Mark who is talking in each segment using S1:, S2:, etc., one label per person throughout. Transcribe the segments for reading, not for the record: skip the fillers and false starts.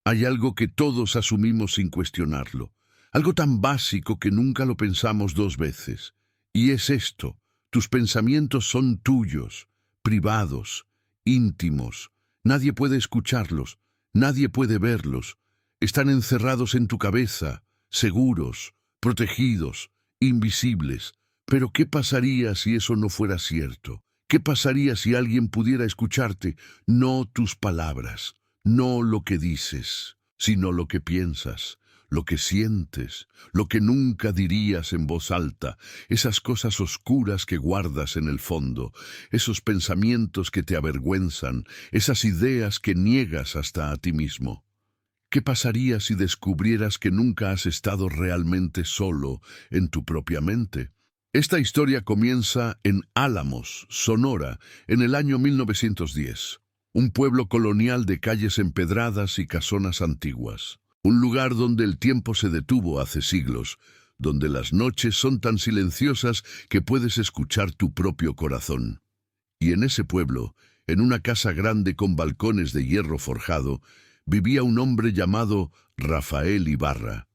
S1: Hay algo que todos asumimos sin cuestionarlo, algo tan básico que nunca lo pensamos dos veces. Y es esto: tus pensamientos son tuyos, privados, íntimos. Nadie puede escucharlos, nadie puede verlos. Están encerrados en tu cabeza, seguros, protegidos, invisibles. Pero ¿qué pasaría si eso no fuera cierto? ¿Qué pasaría si alguien pudiera escucharte? No tus palabras, no lo que dices, sino lo que piensas, lo que sientes, lo que nunca dirías en voz alta, esas cosas oscuras que guardas en el fondo, esos pensamientos que te avergüenzan, esas ideas que niegas hasta a ti mismo. ¿Qué pasaría si descubrieras que nunca has estado realmente solo en tu propia mente? Esta historia comienza en Álamos, Sonora, en el año 1910, un pueblo colonial de calles empedradas y casonas antiguas, un lugar donde el tiempo se detuvo hace siglos, donde las noches son tan silenciosas que puedes escuchar tu propio corazón. Y en ese pueblo, en una casa grande con balcones de hierro forjado, vivía un hombre llamado Rafael Ibarra.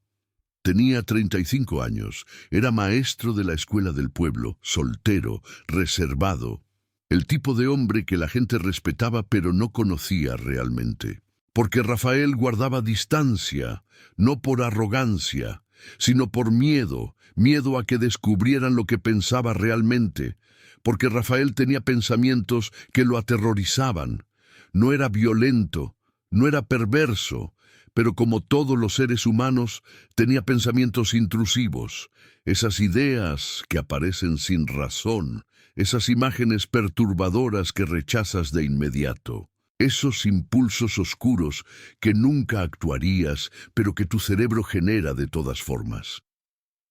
S1: Tenía 35 años, era maestro de la escuela del pueblo, soltero, reservado, el tipo de hombre que la gente respetaba pero no conocía realmente. Porque Rafael guardaba distancia, no por arrogancia, sino por miedo, miedo a que descubrieran lo que pensaba realmente, porque Rafael tenía pensamientos que lo aterrorizaban. No era violento, no era perverso, pero como todos los seres humanos, tenía pensamientos intrusivos, esas ideas que aparecen sin razón, esas imágenes perturbadoras que rechazas de inmediato, esos impulsos oscuros que nunca actuarías, pero que tu cerebro genera de todas formas.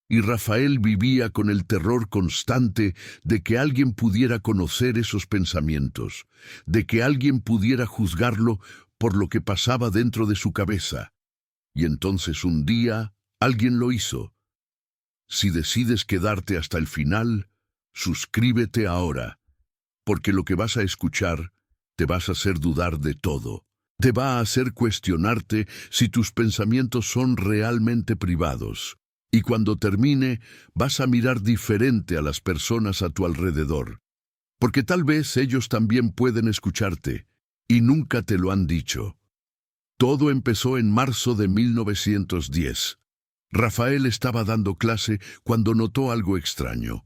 S1: Y Rafael vivía con el terror constante de que alguien pudiera conocer esos pensamientos, de que alguien pudiera juzgarlo por lo que pasaba dentro de su cabeza. Y entonces un día alguien lo hizo. Si decides quedarte hasta el final, suscríbete ahora, porque lo que vas a escuchar te vas a hacer dudar de todo. Te va a hacer cuestionarte si tus pensamientos son realmente privados. Y cuando termine, vas a mirar diferente a las personas a tu alrededor, porque tal vez ellos también pueden escucharte, y nunca te lo han dicho. Todo empezó en marzo de 1910. Rafael estaba dando clase cuando notó algo extraño.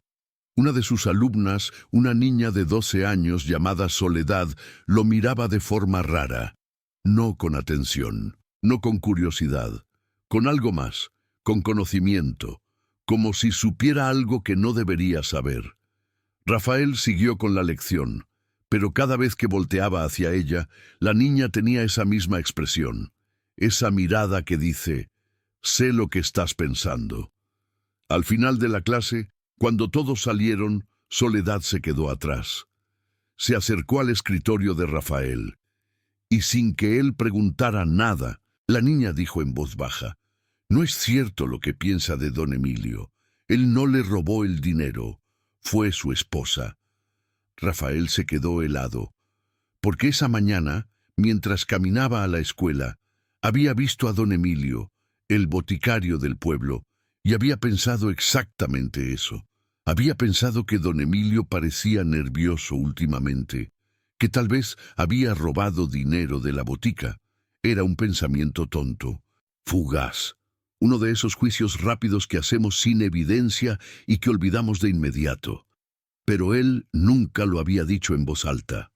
S1: Una de sus alumnas, una niña de 12 años llamada Soledad, lo miraba de forma rara. No con atención, no con curiosidad, con algo más, con conocimiento, como si supiera algo que no debería saber. Rafael siguió con la lección, pero cada vez que volteaba hacia ella, la niña tenía esa misma expresión, esa mirada que dice: sé lo que estás pensando. Al final de la clase, cuando todos salieron, Soledad se quedó atrás. Se acercó al escritorio de Rafael, y sin que él preguntara nada, la niña dijo en voz baja: no es cierto lo que piensa de don Emilio. Él no le robó el dinero, fue su esposa. Rafael se quedó helado, porque esa mañana, mientras caminaba a la escuela, había visto a don Emilio, el boticario del pueblo, y había pensado exactamente eso. Había pensado que don Emilio parecía nervioso últimamente, que tal vez había robado dinero de la botica. Era un pensamiento tonto, fugaz, uno de esos juicios rápidos que hacemos sin evidencia y que olvidamos de inmediato. Pero él nunca lo había dicho en voz alta,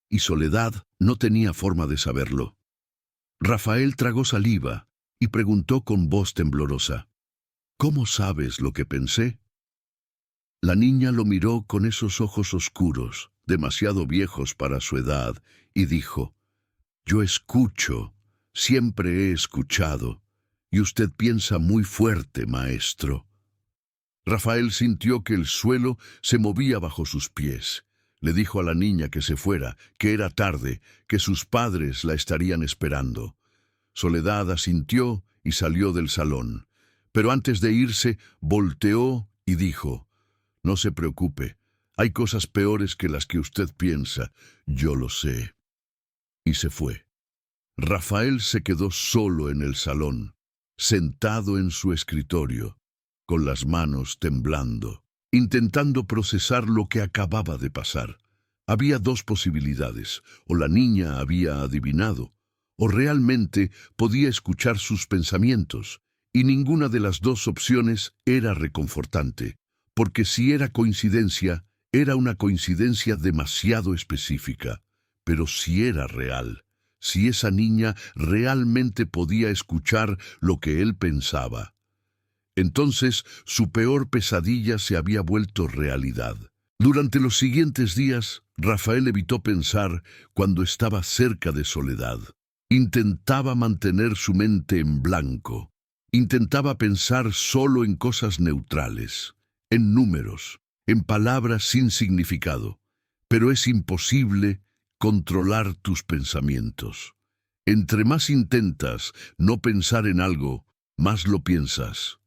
S1: y Soledad no tenía forma de saberlo. Rafael tragó saliva y preguntó con voz temblorosa: ¿cómo sabes lo que pensé? La niña lo miró con esos ojos oscuros, demasiado viejos para su edad, y dijo: yo escucho, siempre he escuchado, y usted piensa muy fuerte, maestro. Rafael sintió que el suelo se movía bajo sus pies. Le dijo a la niña que se fuera, que era tarde, que sus padres la estarían esperando. Soledad asintió y salió del salón. Pero antes de irse, volteó y dijo: no se preocupe, hay cosas peores que las que usted piensa, yo lo sé. Y se fue. Rafael se quedó solo en el salón, sentado en su escritorio, con las manos temblando, intentando procesar lo que acababa de pasar. Había dos posibilidades: o la niña había adivinado, o realmente podía escuchar sus pensamientos, y ninguna de las dos opciones era reconfortante, porque si era coincidencia, era una coincidencia demasiado específica. Pero si era real, si esa niña realmente podía escuchar lo que él pensaba, entonces su peor pesadilla se había vuelto realidad. Durante los siguientes días, Rafael evitó pensar cuando estaba cerca de Soledad. Intentaba mantener su mente en blanco. Intentaba pensar solo en cosas neutrales, en números, en palabras sin significado. Pero es imposible controlar tus pensamientos. Entre más intentas no pensar en algo, más lo piensas.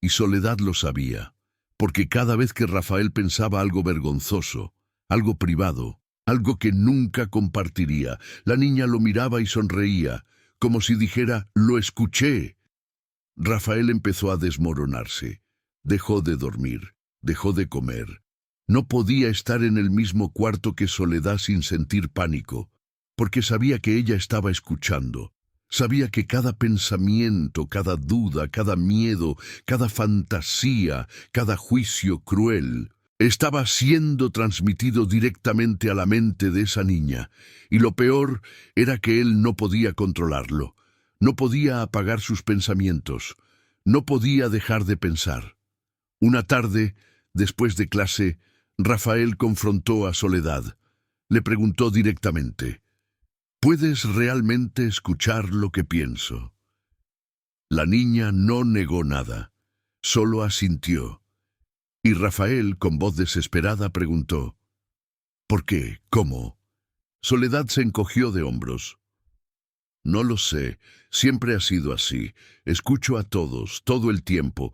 S1: Y Soledad lo sabía, porque cada vez que Rafael pensaba algo vergonzoso, algo privado, algo que nunca compartiría, la niña lo miraba y sonreía, como si dijera: «Lo escuché». Rafael empezó a desmoronarse. Dejó de dormir, dejó de comer. No podía estar en el mismo cuarto que Soledad sin sentir pánico, porque sabía que ella estaba escuchando. Sabía que cada pensamiento, cada duda, cada miedo, cada fantasía, cada juicio cruel estaba siendo transmitido directamente a la mente de esa niña, y lo peor era que él no podía controlarlo. No podía apagar sus pensamientos. No podía dejar de pensar. Una tarde, después de clase, Rafael confrontó a Soledad. Le preguntó directamente: «¿Puedes realmente escuchar lo que pienso?». La niña no negó nada, solo asintió. Y Rafael, con voz desesperada, preguntó: «¿Por qué? ¿Cómo?». Soledad se encogió de hombros. «No lo sé, siempre ha sido así. Escucho a todos, todo el tiempo.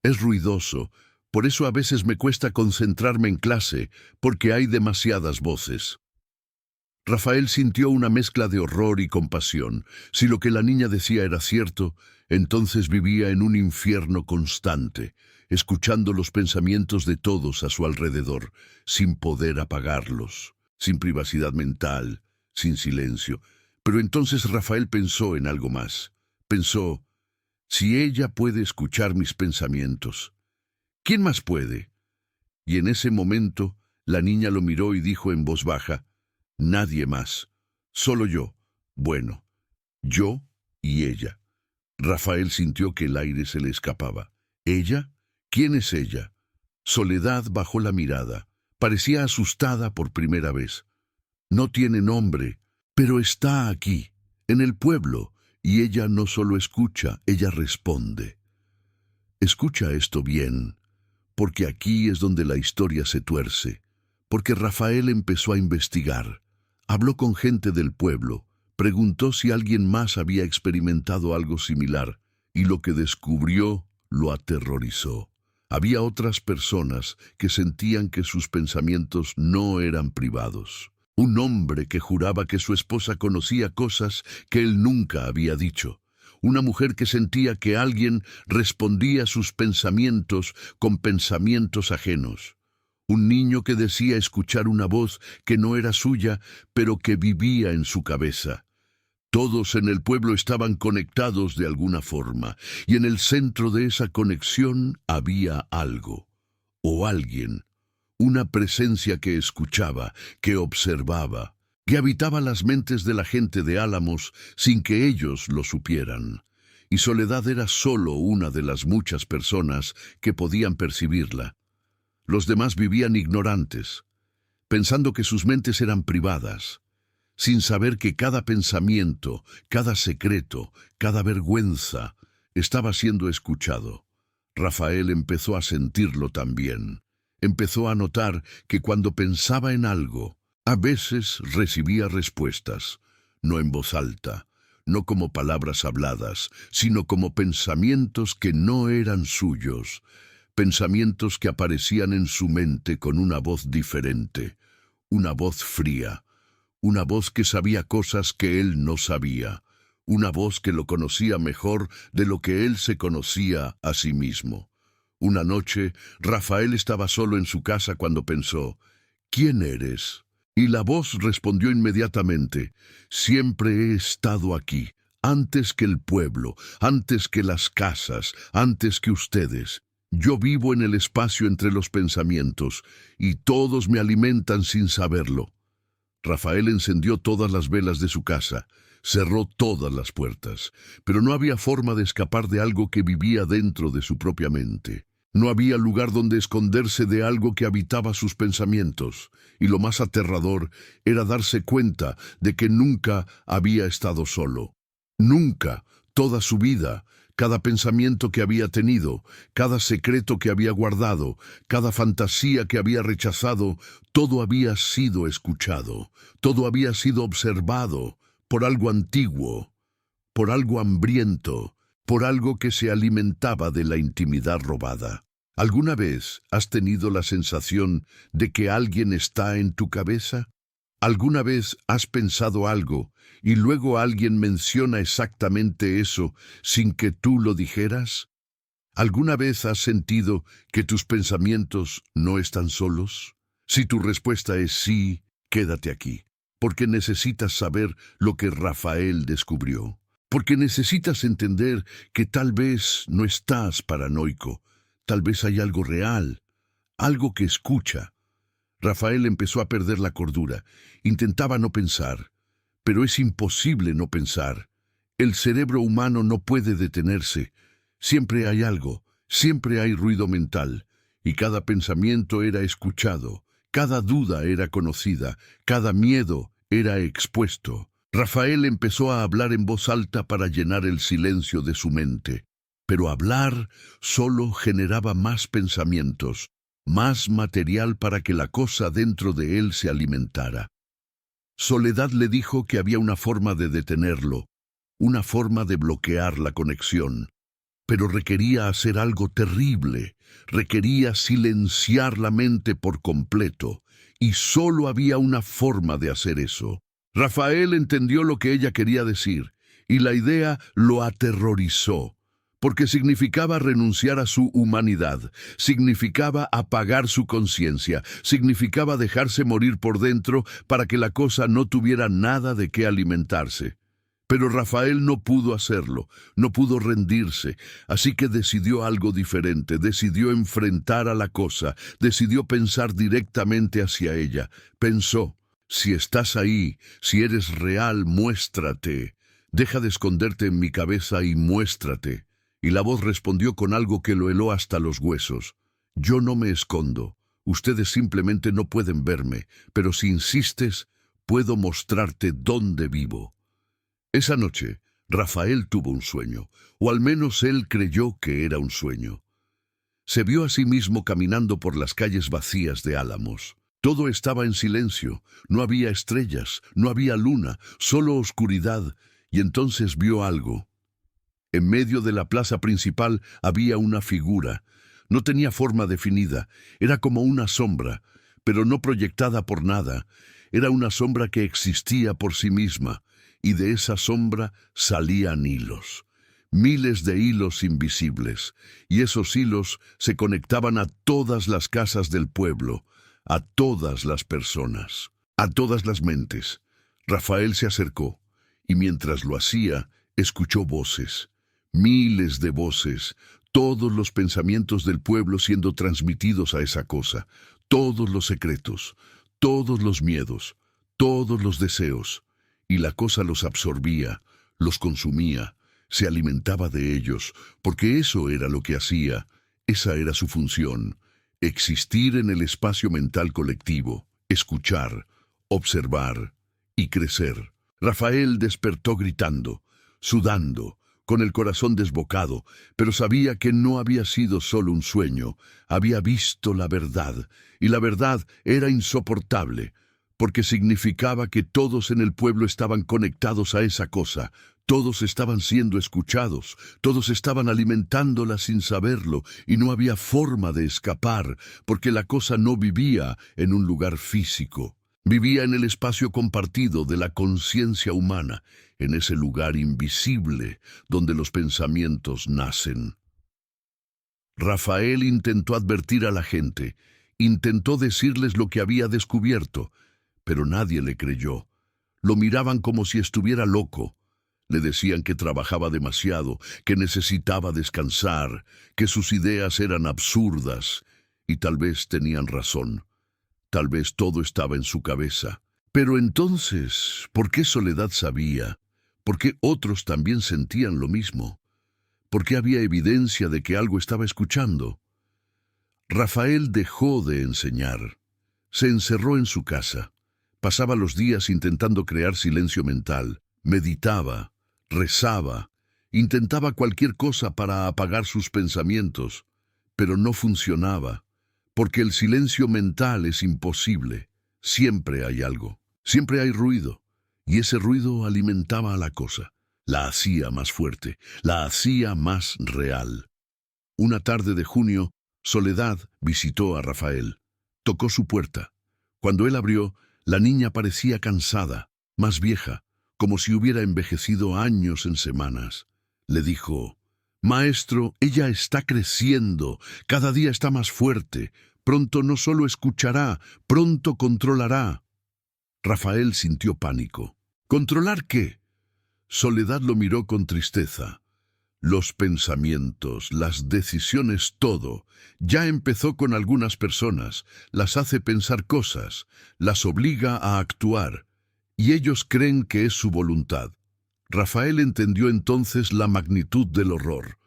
S1: Es ruidoso, por eso a veces me cuesta concentrarme en clase, porque hay demasiadas voces». Rafael sintió una mezcla de horror y compasión. Si lo que la niña decía era cierto, entonces vivía en un infierno constante, escuchando los pensamientos de todos a su alrededor, sin poder apagarlos, sin privacidad mental, sin silencio. Pero entonces Rafael pensó en algo más. Pensó: «Si ella puede escuchar mis pensamientos, ¿quién más puede?». Y en ese momento, la niña lo miró y dijo en voz baja: «Nadie más, solo yo. Bueno, yo y ella». Rafael sintió que el aire se le escapaba. ¿Ella? ¿Quién es ella? Soledad bajó la mirada. Parecía asustada por primera vez. «No tiene nombre, pero está aquí, en el pueblo, y ella no solo escucha, ella responde». Escucha esto bien, porque aquí es donde la historia se tuerce. Porque Rafael empezó a investigar. Habló con gente del pueblo, preguntó si alguien más había experimentado algo similar, y lo que descubrió lo aterrorizó. Había otras personas que sentían que sus pensamientos no eran privados. Un hombre que juraba que su esposa conocía cosas que él nunca había dicho. Una mujer que sentía que alguien respondía a sus pensamientos con pensamientos ajenos. Un niño que decía escuchar una voz que no era suya, pero que vivía en su cabeza. Todos en el pueblo estaban conectados de alguna forma, y en el centro de esa conexión había algo, o alguien, una presencia que escuchaba, que observaba, que habitaba las mentes de la gente de Álamos sin que ellos lo supieran. Y Soledad era solo una de las muchas personas que podían percibirla. Los demás vivían ignorantes, pensando que sus mentes eran privadas, sin saber que cada pensamiento, cada secreto, cada vergüenza estaba siendo escuchado. Rafael empezó a sentirlo también. Empezó a notar que cuando pensaba en algo, a veces recibía respuestas, no en voz alta, no como palabras habladas, sino como pensamientos que no eran suyos, pensamientos que aparecían en su mente con una voz diferente, una voz fría, una voz que sabía cosas que él no sabía, una voz que lo conocía mejor de lo que él se conocía a sí mismo. Una noche, Rafael estaba solo en su casa cuando pensó, ¿quién eres? Y la voz respondió inmediatamente, siempre he estado aquí, antes que el pueblo, antes que las casas, antes que ustedes. Yo vivo en el espacio entre los pensamientos, y todos me alimentan sin saberlo. Rafael encendió todas las velas de su casa, cerró todas las puertas, pero no había forma de escapar de algo que vivía dentro de su propia mente. No había lugar donde esconderse de algo que habitaba sus pensamientos, y lo más aterrador era darse cuenta de que nunca había estado solo. Nunca, toda su vida, cada pensamiento que había tenido, cada secreto que había guardado, cada fantasía que había rechazado, todo había sido escuchado, todo había sido observado por algo antiguo, por algo hambriento, por algo que se alimentaba de la intimidad robada. ¿Alguna vez has tenido la sensación de que alguien está en tu cabeza? ¿Alguna vez has pensado algo y luego alguien menciona exactamente eso sin que tú lo dijeras? ¿Alguna vez has sentido que tus pensamientos no están solos? Si tu respuesta es sí, quédate aquí, porque necesitas saber lo que Rafael descubrió. Porque necesitas entender que tal vez no estás paranoico, tal vez hay algo real, algo que escucha. Rafael empezó a perder la cordura. Intentaba no pensar, pero es imposible no pensar. El cerebro humano no puede detenerse. Siempre hay algo, siempre hay ruido mental, y cada pensamiento era escuchado, cada duda era conocida, cada miedo era expuesto. Rafael empezó a hablar en voz alta para llenar el silencio de su mente, pero hablar solo generaba más pensamientos, más material para que la cosa dentro de él se alimentara. Soledad le dijo que había una forma de detenerlo, una forma de bloquear la conexión, pero requería hacer algo terrible, requería silenciar la mente por completo, y solo había una forma de hacer eso. Rafael entendió lo que ella quería decir, y la idea lo aterrorizó, porque significaba renunciar a su humanidad, significaba apagar su conciencia, significaba dejarse morir por dentro para que la cosa no tuviera nada de qué alimentarse. Pero Rafael no pudo hacerlo, no pudo rendirse, así que decidió algo diferente, decidió enfrentar a la cosa, decidió pensar directamente hacia ella. Pensó, si estás ahí, si eres real, muéstrate. Deja de esconderte en mi cabeza y muéstrate. Y la voz respondió con algo que lo heló hasta los huesos. Yo no me escondo. Ustedes simplemente no pueden verme, pero si insistes, puedo mostrarte dónde vivo. Esa noche, Rafael tuvo un sueño, o al menos él creyó que era un sueño. Se vio a sí mismo caminando por las calles vacías de Álamos. Todo estaba en silencio, no había estrellas, no había luna, solo oscuridad, y entonces vio algo. En medio de la plaza principal había una figura. No tenía forma definida, era como una sombra, pero no proyectada por nada. Era una sombra que existía por sí misma, y de esa sombra salían hilos. Miles de hilos invisibles, y esos hilos se conectaban a todas las casas del pueblo, a todas las personas, a todas las mentes. Rafael se acercó, y mientras lo hacía, escuchó voces, miles de voces, todos los pensamientos del pueblo siendo transmitidos a esa cosa, todos los secretos, todos los miedos, todos los deseos, y la cosa los absorbía, los consumía, se alimentaba de ellos, porque eso era lo que hacía, esa era su función, existir en el espacio mental colectivo, escuchar, observar y crecer. Rafael despertó gritando, sudando, con el corazón desbocado, pero sabía que no había sido solo un sueño, había visto la verdad, y la verdad era insoportable, porque significaba que todos en el pueblo estaban conectados a esa cosa, todos estaban siendo escuchados, todos estaban alimentándola sin saberlo, y no había forma de escapar, porque la cosa no vivía en un lugar físico. Vivía en el espacio compartido de la conciencia humana, en ese lugar invisible donde los pensamientos nacen. Rafael intentó advertir a la gente, intentó decirles lo que había descubierto, pero nadie le creyó. Lo miraban como si estuviera loco. Le decían que trabajaba demasiado, que necesitaba descansar, que sus ideas eran absurdas, y tal vez tenían razón. Tal vez todo estaba en su cabeza. Pero entonces, ¿por qué Soledad sabía? ¿Por qué otros también sentían lo mismo? ¿Por qué había evidencia de que algo estaba escuchando? Rafael dejó de enseñar. Se encerró en su casa. Pasaba los días intentando crear silencio mental. Meditaba, rezaba, intentaba cualquier cosa para apagar sus pensamientos, pero no funcionaba. Porque el silencio mental es imposible. Siempre hay algo, siempre hay ruido, y ese ruido alimentaba a la cosa, la hacía más fuerte, la hacía más real. Una tarde de junio, Soledad visitó a Rafael. Tocó su puerta. Cuando él abrió, la niña parecía cansada, más vieja, como si hubiera envejecido años en semanas. Le dijo: «Maestro, ella está creciendo, cada día está más fuerte. Pronto no solo escuchará, pronto controlará». Rafael sintió pánico. ¿Controlar qué? Soledad lo miró con tristeza. Los pensamientos, las decisiones, todo. Ya empezó con algunas personas, las hace pensar cosas, las obliga a actuar, y ellos creen que es su voluntad. Rafael entendió entonces la magnitud del horror.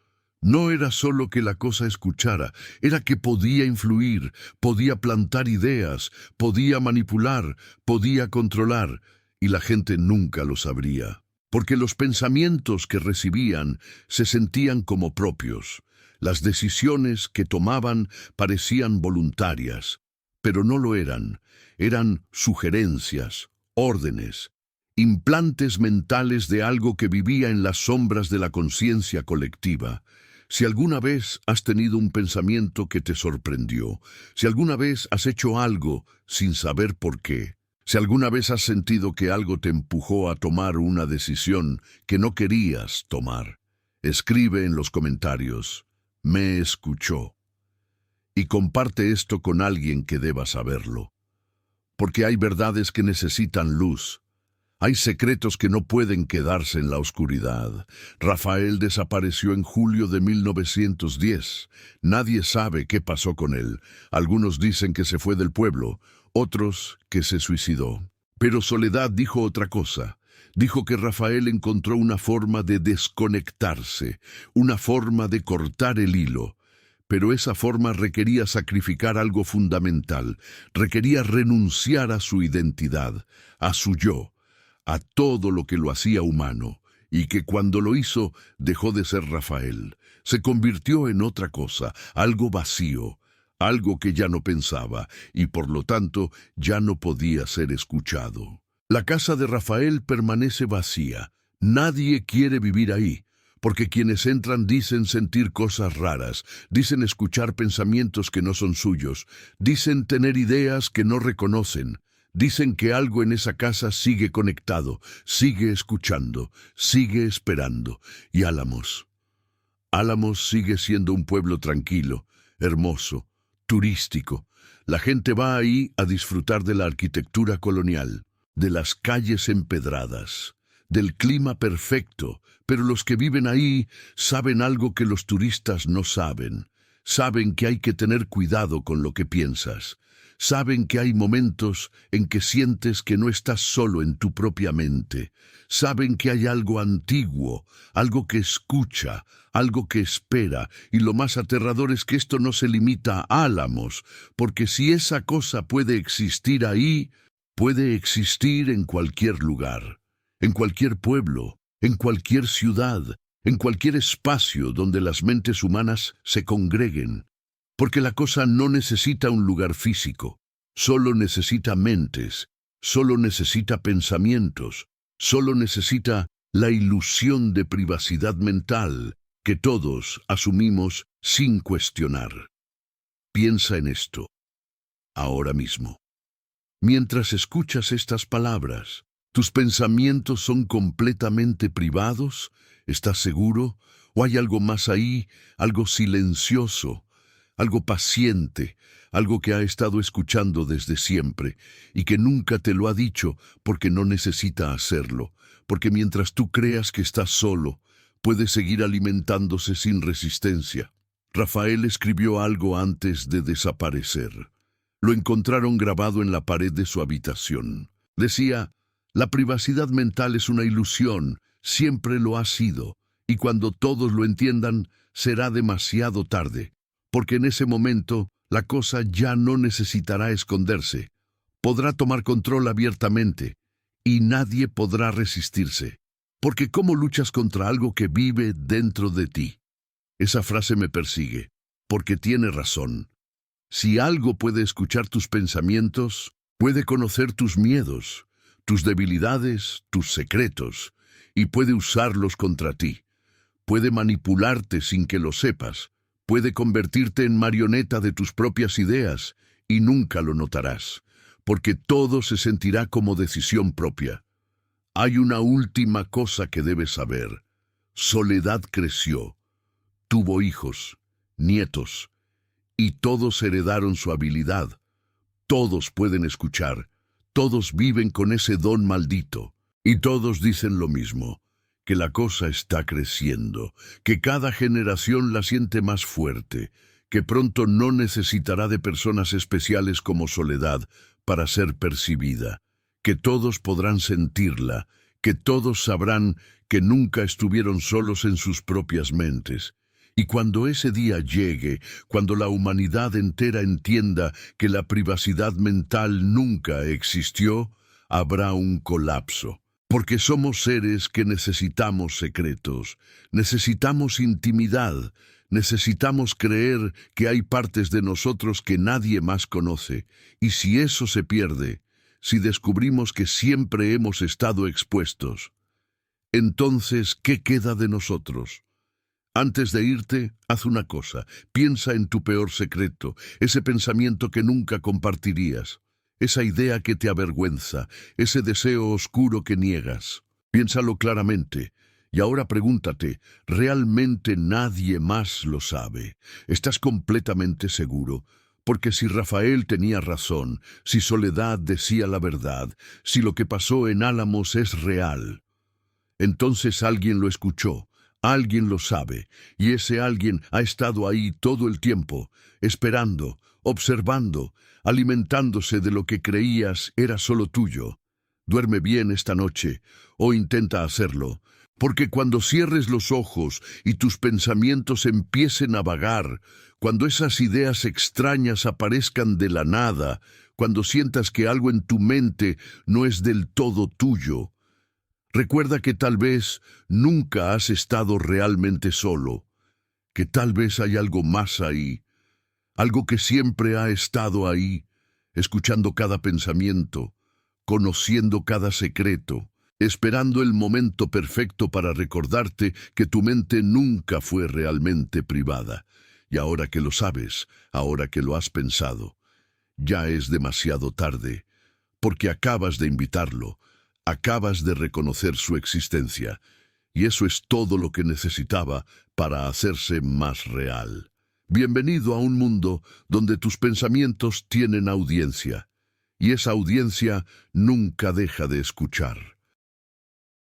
S1: No era solo que la cosa escuchara, era que podía influir, podía plantar ideas, podía manipular, podía controlar, y la gente nunca lo sabría. Porque los pensamientos que recibían se sentían como propios. Las decisiones que tomaban parecían voluntarias, pero no lo eran. Eran sugerencias, órdenes, implantes mentales de algo que vivía en las sombras de la conciencia colectiva. Si alguna vez has tenido un pensamiento que te sorprendió, si alguna vez has hecho algo sin saber por qué, si alguna vez has sentido que algo te empujó a tomar una decisión que no querías tomar, escribe en los comentarios: «Me escuchó». Y comparte esto con alguien que deba saberlo. Porque hay verdades que necesitan luz. Hay secretos que no pueden quedarse en la oscuridad. Rafael desapareció en julio de 1910. Nadie sabe qué pasó con él. Algunos dicen que se fue del pueblo, otros que se suicidó. Pero Soledad dijo otra cosa. Dijo que Rafael encontró una forma de desconectarse, una forma de cortar el hilo. Pero esa forma requería sacrificar algo fundamental, requería renunciar a su identidad, a su yo, a todo lo que lo hacía humano, y que cuando lo hizo dejó de ser Rafael. Se convirtió en otra cosa, algo vacío, algo que ya no pensaba, y por lo tanto ya no podía ser escuchado. La casa de Rafael permanece vacía. Nadie quiere vivir ahí, porque quienes entran dicen sentir cosas raras, dicen escuchar pensamientos que no son suyos, dicen tener ideas que no reconocen. Dicen que algo en esa casa sigue conectado, sigue escuchando, sigue esperando. Y Álamos. Álamos sigue siendo un pueblo tranquilo, hermoso, turístico. La gente va ahí a disfrutar de la arquitectura colonial, de las calles empedradas, del clima perfecto, pero los que viven ahí saben algo que los turistas no saben. Saben que hay que tener cuidado con lo que piensas. Saben que hay momentos en que sientes que no estás solo en tu propia mente. Saben que hay algo antiguo, algo que escucha, algo que espera, y lo más aterrador es que esto no se limita a Álamos, porque si esa cosa puede existir ahí, puede existir en cualquier lugar, en cualquier pueblo, en cualquier ciudad, en cualquier espacio donde las mentes humanas se congreguen. Porque la cosa no necesita un lugar físico, solo necesita mentes, solo necesita pensamientos, solo necesita la ilusión de privacidad mental que todos asumimos sin cuestionar. Piensa en esto, ahora mismo. Mientras escuchas estas palabras, ¿tus pensamientos son completamente privados? ¿Estás seguro? ¿O hay algo más ahí, algo silencioso, algo paciente, algo que ha estado escuchando desde siempre y que nunca te lo ha dicho porque no necesita hacerlo? Porque mientras tú creas que estás solo, puede seguir alimentándose sin resistencia. Rafael escribió algo antes de desaparecer. Lo encontraron grabado en la pared de su habitación. Decía: la privacidad mental es una ilusión, siempre lo ha sido, y cuando todos lo entiendan, será demasiado tarde, porque en ese momento la cosa ya no necesitará esconderse. Podrá tomar control abiertamente, y nadie podrá resistirse. Porque ¿cómo luchas contra algo que vive dentro de ti? Esa frase me persigue, porque tiene razón. Si algo puede escuchar tus pensamientos, puede conocer tus miedos, tus debilidades, tus secretos, y puede usarlos contra ti. Puede manipularte sin que lo sepas, puede convertirte en marioneta de tus propias ideas, y nunca lo notarás, porque todo se sentirá como decisión propia. Hay una última cosa que debes saber. Soledad creció, tuvo hijos, nietos, y todos heredaron su habilidad. Todos pueden escuchar, todos viven con ese don maldito, y todos dicen lo mismo, que la cosa está creciendo, que cada generación la siente más fuerte, que pronto no necesitará de personas especiales como Soledad para ser percibida, que todos podrán sentirla, que todos sabrán que nunca estuvieron solos en sus propias mentes. Y cuando ese día llegue, cuando la humanidad entera entienda que la privacidad mental nunca existió, habrá un colapso. Porque somos seres que necesitamos secretos, necesitamos intimidad, necesitamos creer que hay partes de nosotros que nadie más conoce. Y si eso se pierde, si descubrimos que siempre hemos estado expuestos, entonces, ¿qué queda de nosotros? Antes de irte, haz una cosa. Piensa en tu peor secreto, ese pensamiento que nunca compartirías, esa idea que te avergüenza, ese deseo oscuro que niegas. Piénsalo claramente. Y ahora pregúntate, ¿realmente nadie más lo sabe? ¿Estás completamente seguro? Porque si Rafael tenía razón, si Soledad decía la verdad, si lo que pasó en Álamos es real, entonces alguien lo escuchó. Alguien lo sabe, y ese alguien ha estado ahí todo el tiempo, esperando, observando, alimentándose de lo que creías era solo tuyo. Duerme bien esta noche, o intenta hacerlo, porque cuando cierres los ojos y tus pensamientos empiecen a vagar, cuando esas ideas extrañas aparezcan de la nada, cuando sientas que algo en tu mente no es del todo tuyo, recuerda que tal vez nunca has estado realmente solo, que tal vez hay algo más ahí, algo que siempre ha estado ahí, escuchando cada pensamiento, conociendo cada secreto, esperando el momento perfecto para recordarte que tu mente nunca fue realmente privada. Y ahora que lo sabes, ahora que lo has pensado, ya es demasiado tarde, porque acabas de invitarlo. Acabas de reconocer su existencia, y eso es todo lo que necesitaba para hacerse más real. Bienvenido a un mundo donde tus pensamientos tienen audiencia, y esa audiencia nunca deja de escuchar.